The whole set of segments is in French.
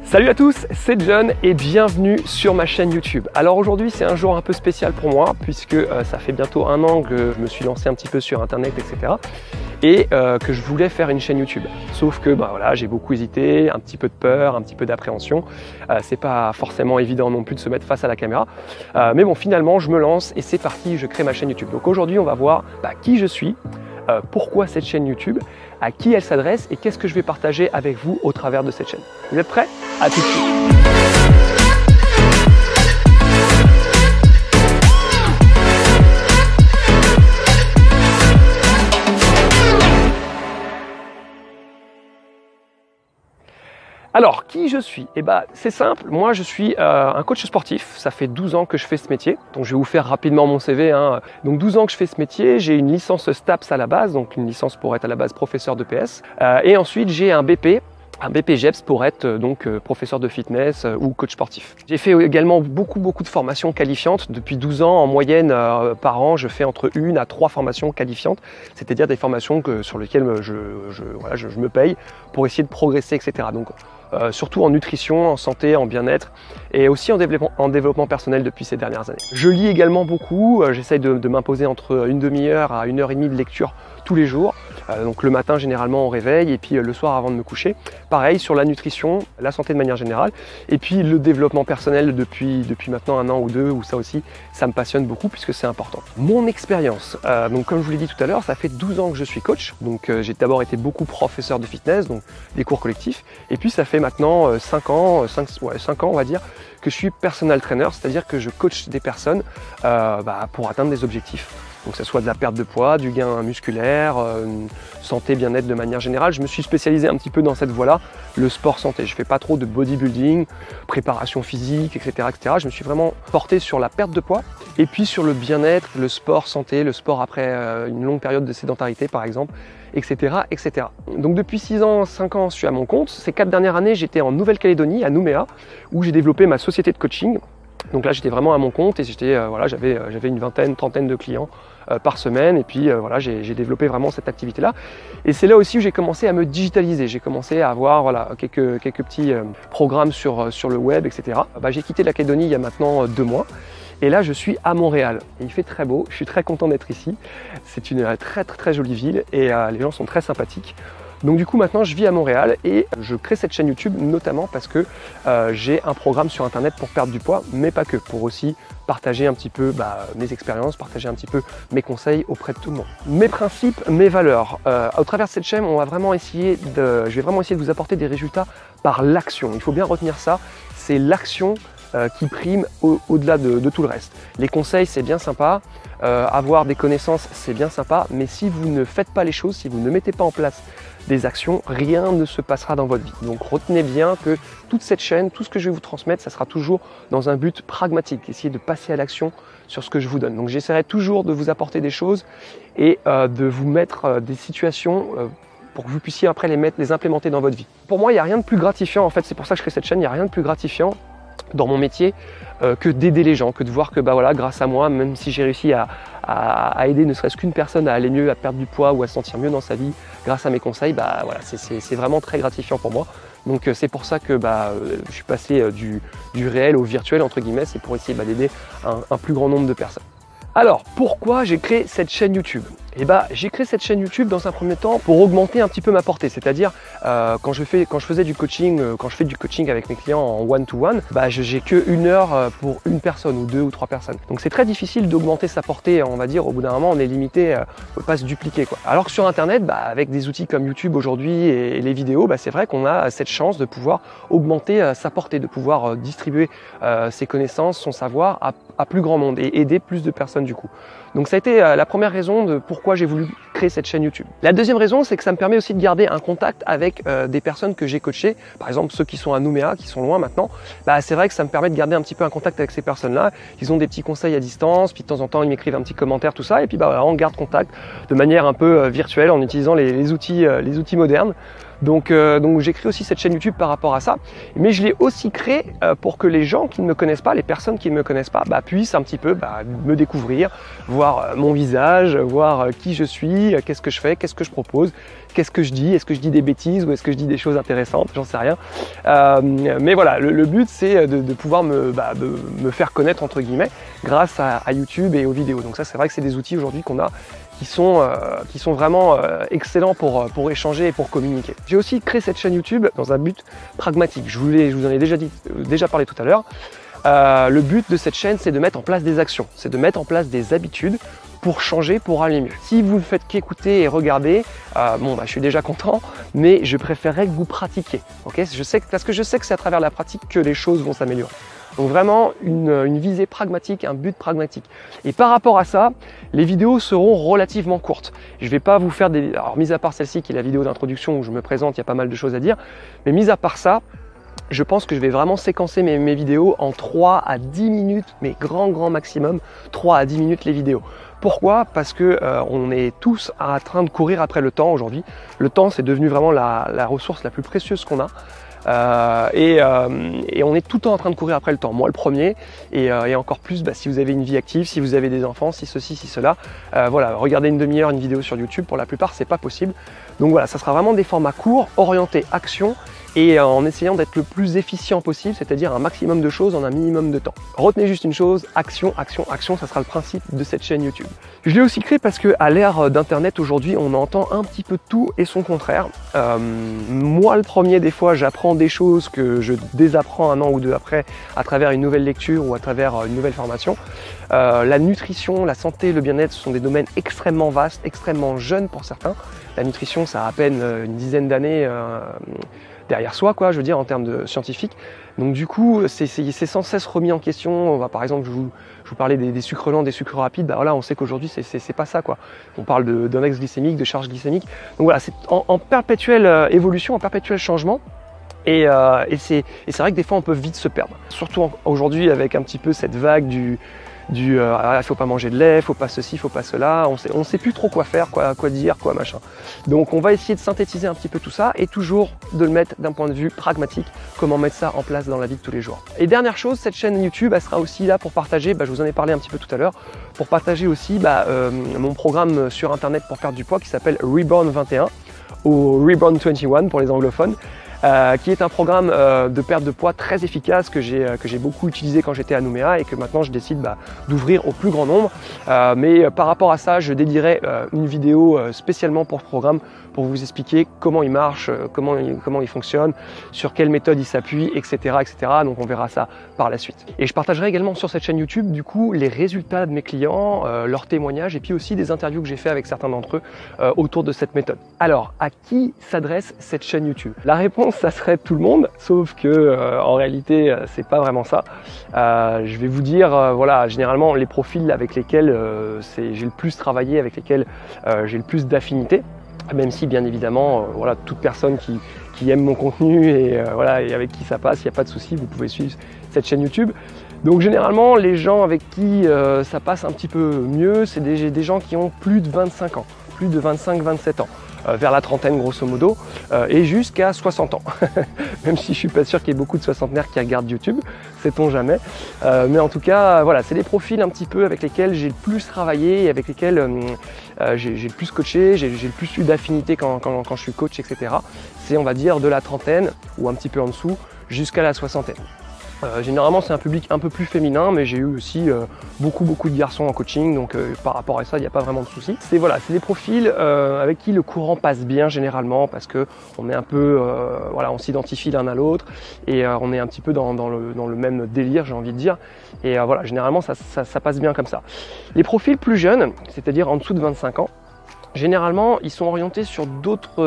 Salut à tous, c'est John et bienvenue sur ma chaîne YouTube. Alors aujourd'hui c'est un jour un peu spécial pour moi puisque ça fait bientôt un an que je me suis lancé un petit peu sur internet etc. Et que je voulais faire une chaîne YouTube. Sauf que voilà, j'ai beaucoup hésité, un petit peu de peur, un petit peu d'appréhension. C'est pas forcément évident non plus de se mettre face à la caméra. Mais bon, finalement je me lance et c'est parti, je crée ma chaîne YouTube. Donc aujourd'hui on va voir qui je suis, pourquoi cette chaîne YouTube, à qui elle s'adresse et qu'est-ce que je vais partager avec vous au travers de cette chaîne. Vous êtes prêts? À tout de suite. Alors, qui je suis? C'est simple, moi je suis un coach sportif, ça fait 12 ans que je fais ce métier, donc je vais vous faire rapidement mon CV. Donc 12 ans que je fais ce métier, j'ai une licence STAPS à la base, donc une licence pour être à la base professeur de PS, et ensuite j'ai un BP GEPS pour être professeur de fitness ou coach sportif. J'ai fait également beaucoup de formations qualifiantes. Depuis 12 ans, en moyenne, par an, je fais entre 1 à 3 formations qualifiantes, c'est-à-dire des formations sur lesquelles je me paye pour essayer de progresser, etc. Donc, surtout en nutrition, en santé, en bien-être et aussi en développement personnel depuis ces dernières années. Je lis également beaucoup, j'essaye de m'imposer entre une demi-heure à 1h30 de lecture tous les jours. Donc le matin généralement au réveil et puis le soir avant de me coucher. Pareil sur la nutrition, la santé de manière générale et puis le développement personnel depuis maintenant un an ou deux où ça aussi ça me passionne beaucoup puisque c'est important. Mon expérience, donc comme je vous l'ai dit tout à l'heure, ça fait 12 ans que je suis coach. Donc j'ai d'abord été beaucoup professeur de fitness, donc des cours collectifs et puis ça fait maintenant 5 ans on va dire que je suis personal trainer, c'est-à-dire que je coach des personnes pour atteindre des objectifs. Donc que ce soit de la perte de poids, du gain musculaire, santé, bien-être de manière générale. Je me suis spécialisé un petit peu dans cette voie-là, le sport santé. Je ne fais pas trop de bodybuilding, préparation physique, etc., etc. Je me suis vraiment porté sur la perte de poids et puis sur le bien-être, le sport santé, le sport après une longue période de sédentarité par exemple, etc., etc. Donc depuis 6 ans, 5 ans, je suis à mon compte. Ces 4 dernières années, j'étais en Nouvelle-Calédonie, à Nouméa, où j'ai développé ma société de coaching. Donc là, j'étais vraiment à mon compte et j'avais une vingtaine, trentaine de clients par semaine. Et puis j'ai développé vraiment cette activité-là. Et c'est là aussi où j'ai commencé à me digitaliser. J'ai commencé à avoir quelques petits programmes sur le web, etc. J'ai quitté la Calédonie il y a maintenant 2 mois. Et là, je suis à Montréal. Et il fait très beau. Je suis très content d'être ici. C'est une très jolie ville et les gens sont très sympathiques. Donc du coup maintenant je vis à Montréal et je crée cette chaîne YouTube notamment parce que j'ai un programme sur internet pour perdre du poids, mais pas que, pour aussi partager un petit peu mes expériences, partager un petit peu mes conseils auprès de tout le monde. Mes principes, mes valeurs. Au travers de cette chaîne, je vais vraiment essayer de vous apporter des résultats par l'action. Il faut bien retenir ça, c'est l'action qui prime au-delà de tout le reste. Les conseils c'est bien sympa, avoir des connaissances c'est bien sympa, mais si vous ne faites pas les choses, si vous ne mettez pas en place des actions, rien ne se passera dans votre vie. Donc retenez bien que toute cette chaîne, tout ce que je vais vous transmettre, ça sera toujours dans un but pragmatique, essayer de passer à l'action sur ce que je vous donne. Donc j'essaierai toujours de vous apporter des choses et de vous mettre des situations pour que vous puissiez après les implémenter dans votre vie. Pour moi, il n'y a rien de plus gratifiant, en fait, c'est pour ça que je crée cette chaîne, il n'y a rien de plus gratifiant dans mon métier que d'aider les gens, que de voir que grâce à moi, même si j'ai réussi à aider ne serait-ce qu'une personne à aller mieux, à perdre du poids ou à se sentir mieux dans sa vie grâce à mes conseils, c'est vraiment très gratifiant pour moi. Donc c'est pour ça que je suis passé du réel au virtuel entre guillemets, c'est pour essayer d'aider un plus grand nombre de personnes. Alors pourquoi j'ai créé cette chaîne YouTube? J'ai créé cette chaîne YouTube dans un premier temps pour augmenter un petit peu ma portée, c'est-à-dire quand je faisais du coaching, quand je fais du coaching avec mes clients en one-to-one, j'ai que 1 heure pour une personne ou 2 ou 3 personnes. Donc c'est très difficile d'augmenter sa portée, on va dire, au bout d'un moment on est limité, on ne peut pas se dupliquer quoi. Alors que sur internet, avec des outils comme YouTube aujourd'hui et les vidéos, c'est vrai qu'on a cette chance de pouvoir augmenter sa portée, de pouvoir distribuer ses connaissances, son savoir à plus grand monde et aider plus de personnes du coup. Donc ça a été la première raison de pourquoi j'ai voulu créer cette chaîne YouTube. La deuxième raison, c'est que ça me permet aussi de garder un contact avec des personnes que j'ai coachées. Par exemple, ceux qui sont à Nouméa, qui sont loin maintenant, c'est vrai que ça me permet de garder un petit peu un contact avec ces personnes-là. Ils ont des petits conseils à distance, puis de temps en temps, ils m'écrivent un petit commentaire, tout ça. Et puis on garde contact de manière un peu virtuelle en utilisant les outils modernes. Donc j'ai créé aussi cette chaîne YouTube par rapport à ça, mais je l'ai aussi créée pour que les gens qui ne me connaissent pas, les personnes qui ne me connaissent pas, puissent un petit peu me découvrir, voir mon visage, voir qui je suis, qu'est-ce que je fais, qu'est-ce que je propose, qu'est-ce que je dis, est-ce que je dis des bêtises ou est-ce que je dis des choses intéressantes, j'en sais rien. Mais voilà, le but c'est de pouvoir me faire connaître entre guillemets grâce à YouTube et aux vidéos. Donc ça c'est vrai que c'est des outils aujourd'hui qu'on a qui sont vraiment excellents pour échanger et pour communiquer. J'ai aussi créé cette chaîne YouTube dans un but pragmatique. Je vous en ai déjà parlé tout à l'heure. Le but de cette chaîne, c'est de mettre en place des actions, c'est de mettre en place des habitudes pour changer, pour aller mieux. Si vous ne faites qu'écouter et regarder, je suis déjà content, mais je préférerais que vous pratiquiez. Okay, parce que je sais que c'est à travers la pratique que les choses vont s'améliorer. Donc vraiment une visée pragmatique, un but pragmatique. Et par rapport à ça, les vidéos seront relativement courtes. Je ne vais pas vous faire des... Alors mis à part celle-ci qui est la vidéo d'introduction où je me présente, il y a pas mal de choses à dire. Mais mis à part ça, je pense que je vais vraiment séquencer mes vidéos en 3 à 10 minutes, mais grand maximum, 3 à 10 minutes les vidéos. Pourquoi? Parce que on est tous en train de courir après le temps aujourd'hui. Le temps, c'est devenu vraiment la ressource la plus précieuse qu'on a. Et on est tout le temps en train de courir après le temps, moi le premier, et encore plus si vous avez une vie active, si vous avez des enfants, si ceci, si cela, voilà, regardez une demi-heure une vidéo sur YouTube, pour la plupart c'est pas possible. Donc voilà, ça sera vraiment des formats courts, orientés action, et en essayant d'être le plus efficient possible, c'est-à-dire un maximum de choses en un minimum de temps. Retenez juste une chose, action, action, action, ça sera le principe de cette chaîne YouTube. Je l'ai aussi créé parce qu'à l'ère d'internet aujourd'hui, on entend un petit peu tout et son contraire. Moi le premier, des fois j'apprends des choses que je désapprends un an ou deux après à travers une nouvelle lecture ou à travers une nouvelle formation. La nutrition, la santé, le bien-être sont des domaines extrêmement vastes, extrêmement jeunes pour certains. La nutrition, ça a à peine une dizaine d'années derrière soi, quoi, je veux dire, en termes de scientifiques. Donc du coup, c'est sans cesse remis en question. On va, par exemple, je vous parlais des sucres lents, des sucres rapides. Voilà, on sait qu'aujourd'hui, c'est pas ça, quoi. On parle d'index glycémique, de charge glycémique. Donc voilà, c'est en perpétuelle évolution, en perpétuel changement. Et c'est vrai que des fois, on peut vite se perdre. Surtout aujourd'hui, avec un petit peu cette vague il faut pas manger de lait, faut pas ceci, faut pas cela, on sait plus trop quoi faire, quoi dire, quoi machin. Donc on va essayer de synthétiser un petit peu tout ça et toujours de le mettre d'un point de vue pragmatique, comment mettre ça en place dans la vie de tous les jours. Et dernière chose, cette chaîne YouTube, elle sera aussi là pour partager, je vous en ai parlé un petit peu tout à l'heure, pour partager aussi mon programme sur internet pour perdre du poids qui s'appelle Reborn 21 ou Reborn 21 pour les anglophones. Qui est un programme de perte de poids très efficace que j'ai beaucoup utilisé quand j'étais à Nouméa et que maintenant je décide d'ouvrir au plus grand nombre. Mais par rapport à ça, je dédierai une vidéo spécialement pour ce programme pour vous expliquer comment il marche, comment il fonctionne, sur quelle méthode il s'appuie, etc., etc. Donc on verra ça par la suite. Et je partagerai également sur cette chaîne YouTube du coup les résultats de mes clients, leurs témoignages et puis aussi des interviews que j'ai fait avec certains d'entre eux autour de cette méthode. Alors, à qui s'adresse cette chaîne YouTube? La réponse, ça serait tout le monde, sauf que en réalité c'est pas vraiment ça. Je vais vous dire, voilà, généralement les profils avec lesquels j'ai le plus travaillé, avec lesquels j'ai le plus d'affinité, même si bien évidemment voilà, toute personne qui aime mon contenu et voilà, et avec qui ça passe, il n'y a pas de souci, vous pouvez suivre cette chaîne YouTube. Donc généralement les gens avec qui ça passe un petit peu mieux, c'est des gens qui ont plus de 25 ans, plus de 25-27 ans. Vers la trentaine grosso modo, et jusqu'à 60 ans. Même si je suis pas sûr qu'il y ait beaucoup de soixantenaires qui regardent YouTube, sait-on jamais. Mais en tout cas, voilà, c'est des profils un petit peu avec lesquels j'ai le plus travaillé, et avec lesquels j'ai le plus coaché, j'ai le plus eu d'affinité quand je suis coach, etc. C'est, on va dire, de la trentaine, ou un petit peu en dessous, jusqu'à la soixantaine. Généralement c'est un public un peu plus féminin, mais j'ai eu aussi beaucoup de garçons en coaching, donc par rapport à ça il n'y a pas vraiment de souci. C'est des profils avec qui le courant passe bien généralement, parce que on est un peu voilà, on s'identifie l'un à l'autre et on est un petit peu dans le même délire, j'ai envie de dire, et voilà, généralement ça passe bien comme ça. Les profils plus jeunes, c'est-à-dire en dessous de 25 ans, généralement, ils sont orientés sur d'autres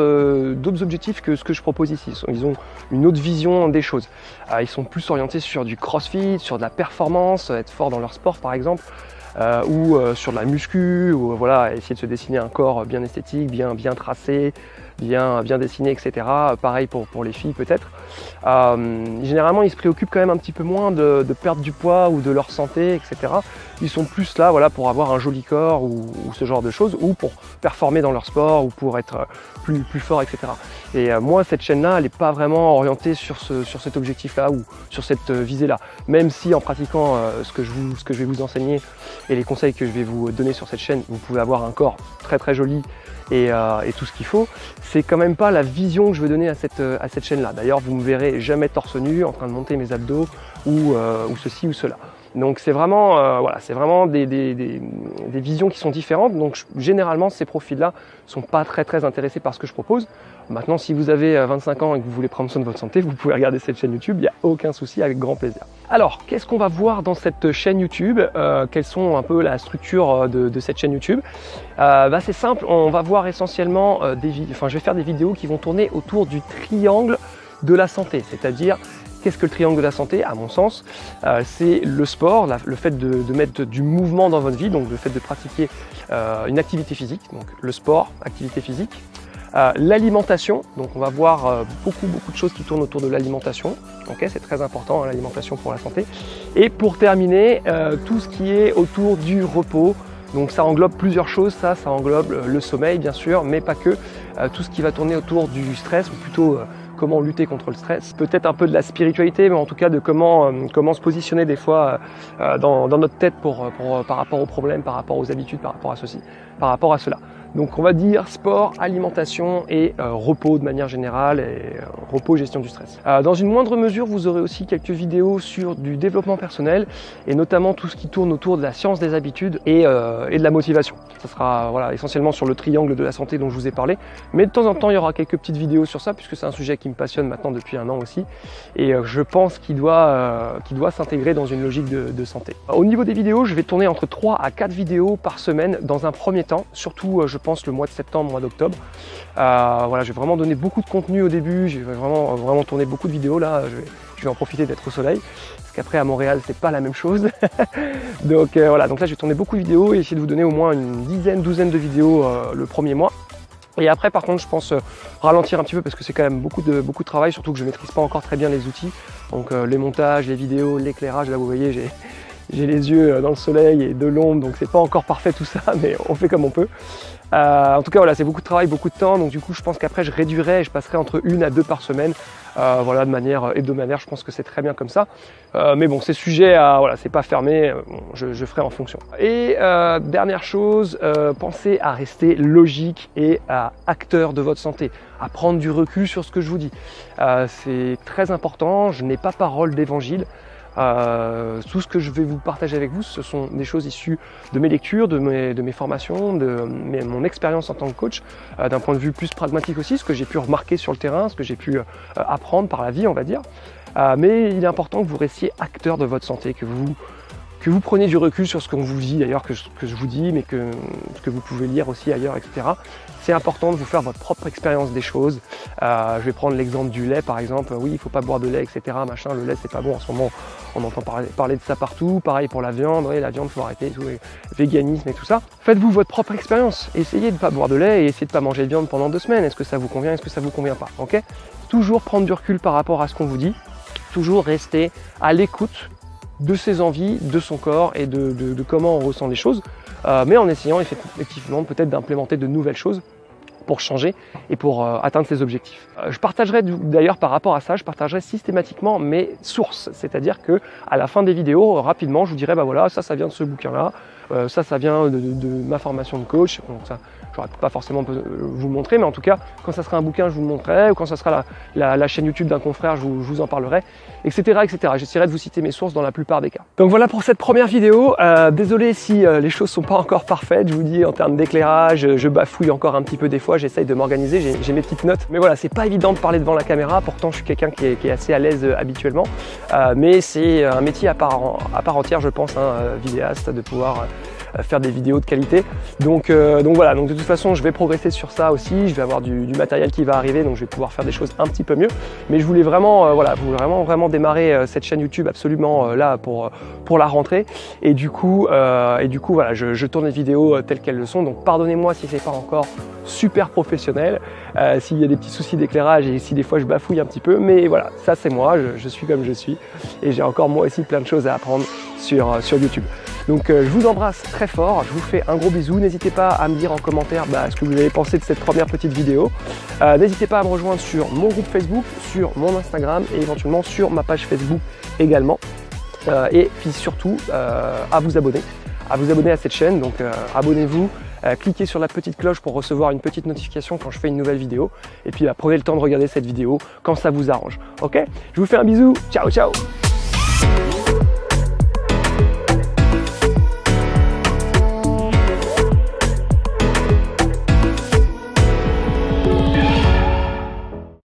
objectifs que ce que je propose ici. Ils ont une autre vision des choses. Ils sont plus orientés sur du crossfit, sur de la performance, être fort dans leur sport par exemple, ou sur de la muscu, ou voilà, essayer de se dessiner un corps bien esthétique, bien tracé, bien dessiné, etc. Pareil pour les filles peut-être. Généralement, ils se préoccupent quand même un petit peu moins de perdre du poids ou de leur santé, etc. Ils sont plus là, voilà, pour avoir un joli corps ou ce genre de choses, ou pour performer dans leur sport ou pour être plus fort, etc. Et moi, cette chaîne-là, elle n'est pas vraiment orientée sur cet objectif-là ou sur cette visée-là. Même si en pratiquant ce que je vais vous enseigner et les conseils que je vais vous donner sur cette chaîne, vous pouvez avoir un corps très très joli et tout ce qu'il faut, c'est quand même pas la vision que je veux donner à cette chaîne-là. D'ailleurs, vous me verrez jamais torse nu en train de monter mes abdos ou ceci ou cela. Donc c'est vraiment, voilà, c'est vraiment des visions qui sont différentes. Donc généralement, ces profils-là sont pas très intéressés par ce que je propose. Maintenant, si vous avez 25 ans et que vous voulez prendre soin de votre santé, vous pouvez regarder cette chaîne YouTube, il n'y a aucun souci, avec grand plaisir. Alors, qu'est-ce qu'on va voir dans cette chaîne YouTube? Quelles sont un peu la structure de cette chaîne YouTube? C'est simple, on va voir essentiellement je vais faire des vidéos qui vont tourner autour du triangle de la santé, c'est-à-dire qu'est-ce que le triangle de la santé? À mon sens, c'est le sport, le fait de mettre du mouvement dans votre vie, donc le fait de pratiquer une activité physique, donc le sport, activité physique. L'alimentation, donc on va voir beaucoup de choses qui tournent autour de l'alimentation, okay, c'est très important, hein, l'alimentation pour la santé. Et pour terminer, tout ce qui est autour du repos, donc ça englobe plusieurs choses, ça englobe le sommeil bien sûr, mais pas que, tout ce qui va tourner autour du stress, ou plutôt comment lutter contre le stress, peut-être un peu de la spiritualité, mais en tout cas de comment se positionner des fois dans notre tête par rapport aux problèmes, par rapport aux habitudes, par rapport à ceci, par rapport à cela. Donc on va dire sport, alimentation et repos de manière générale, et repos, gestion du stress. Dans une moindre mesure, vous aurez aussi quelques vidéos sur du développement personnel et notamment tout ce qui tourne autour de la science des habitudes et de la motivation. Ça sera voilà, essentiellement sur le triangle de la santé dont je vous ai parlé, mais de temps en temps il y aura quelques petites vidéos sur ça puisque c'est un sujet qui me passionne maintenant depuis un an aussi et je pense qu'il doit s'intégrer dans une logique de santé. Au niveau des vidéos, je vais tourner entre 3 à 4 vidéos par semaine dans un premier temps, surtout je pense le mois de septembre, mois d'octobre. Voilà, je vais vraiment donner beaucoup de contenu au début, je vais vraiment tourner beaucoup de vidéos là, je vais en profiter d'être au soleil, parce qu'après à Montréal c'est pas la même chose. Donc voilà, donc là je vais tourner beaucoup de vidéos et essayer de vous donner au moins une douzaine de vidéos le premier mois. Et après par contre je pense ralentir un petit peu parce que c'est quand même beaucoup de travail, surtout que je maîtrise pas encore très bien les outils. Donc les montages, les vidéos, l'éclairage, là vous voyez j'ai les yeux dans le soleil et de l'ombre, donc c'est pas encore parfait tout ça, mais on fait comme on peut. En tout cas voilà, c'est beaucoup de travail, beaucoup de temps, donc du coup je pense qu'après je réduirai et je passerai entre 1 à 2 par semaine, voilà, de manière hebdomadaire, je pense que c'est très bien comme ça. Mais bon, c'est sujet à, voilà, c'est pas fermé, je ferai en fonction. Et dernière chose, pensez à rester logique et acteur de votre santé, à prendre du recul sur ce que je vous dis. C'est très important, je n'ai pas parole d'évangile. Tout ce que je vais vous partager avec vous, ce sont des choses issues de mes lectures, de mes formations, de mon expérience en tant que coach, d'un point de vue plus pragmatique aussi, ce que j'ai pu remarquer sur le terrain, ce que j'ai pu apprendre par la vie, on va dire. Mais il est important que vous restiez acteur de votre santé, que vous preniez du recul sur ce qu'on vous dit, d'ailleurs que je vous dis, mais que vous pouvez lire aussi ailleurs, etc. C'est important de vous faire votre propre expérience des choses. Je vais prendre l'exemple du lait par exemple. Oui, il ne faut pas boire de lait, etc. Machin, le lait c'est pas bon en ce moment. On entend parler de ça partout. Pareil pour la viande. Oui, la viande, il faut arrêter, tout, véganisme et tout ça. Faites-vous votre propre expérience. Essayez de ne pas boire de lait et essayez de ne pas manger de viande pendant 2 semaines. Est-ce que ça vous convient? Est-ce que ça vous convient pas? Ok. Toujours prendre du recul par rapport à ce qu'on vous dit. Toujours rester à l'écoute de ses envies, de son corps et de comment on ressent les choses, mais en essayant effectivement peut-être d'implémenter de nouvelles choses pour changer et pour atteindre ses objectifs. Je partagerai d'ailleurs par rapport à ça, je partagerai systématiquement mes sources, c'est-à-dire que à la fin des vidéos, rapidement, je vous dirai bah voilà, ça vient de ce bouquin-là, ça vient de ma formation de coach, donc ça, j'aurais pas forcément vous le montrer, mais en tout cas, quand ça sera un bouquin, je vous le montrerai, ou quand ça sera la chaîne YouTube d'un confrère, je vous en parlerai, etc. etc. J'essaierai de vous citer mes sources dans la plupart des cas. Donc voilà pour cette première vidéo. Désolé si les choses sont pas encore parfaites, je vous dis en termes d'éclairage, je bafouille encore un petit peu des fois, j'essaye de m'organiser, j'ai mes petites notes. Mais voilà, c'est pas évident de parler devant la caméra, pourtant je suis quelqu'un qui est assez à l'aise habituellement, mais c'est un métier à part entière, je pense, vidéaste, de pouvoir faire des vidéos de qualité. Donc voilà, donc de toute façon je vais progresser sur ça aussi, je vais avoir du matériel qui va arriver, donc je vais pouvoir faire des choses un petit peu mieux. Mais je voulais vraiment, voilà, vraiment démarrer cette chaîne YouTube absolument là pour la rentrée. Et du coup voilà, je tourne les vidéos telles qu'elles le sont. Donc pardonnez-moi si c'est pas encore super professionnel, s'il y a des petits soucis d'éclairage et si des fois je bafouille un petit peu, mais voilà, ça c'est moi, je suis comme je suis et j'ai encore moi aussi plein de choses à apprendre sur YouTube. Donc je vous embrasse très fort, je vous fais un gros bisou, n'hésitez pas à me dire en commentaire ce que vous avez pensé de cette première petite vidéo. N'hésitez pas à me rejoindre sur mon groupe Facebook, sur mon Instagram et éventuellement sur ma page Facebook également. Et puis surtout à vous abonner à cette chaîne, donc abonnez-vous. Cliquez sur la petite cloche pour recevoir une petite notification quand je fais une nouvelle vidéo. Et puis prenez le temps de regarder cette vidéo quand ça vous arrange. Ok? Je vous fais un bisou. Ciao, ciao!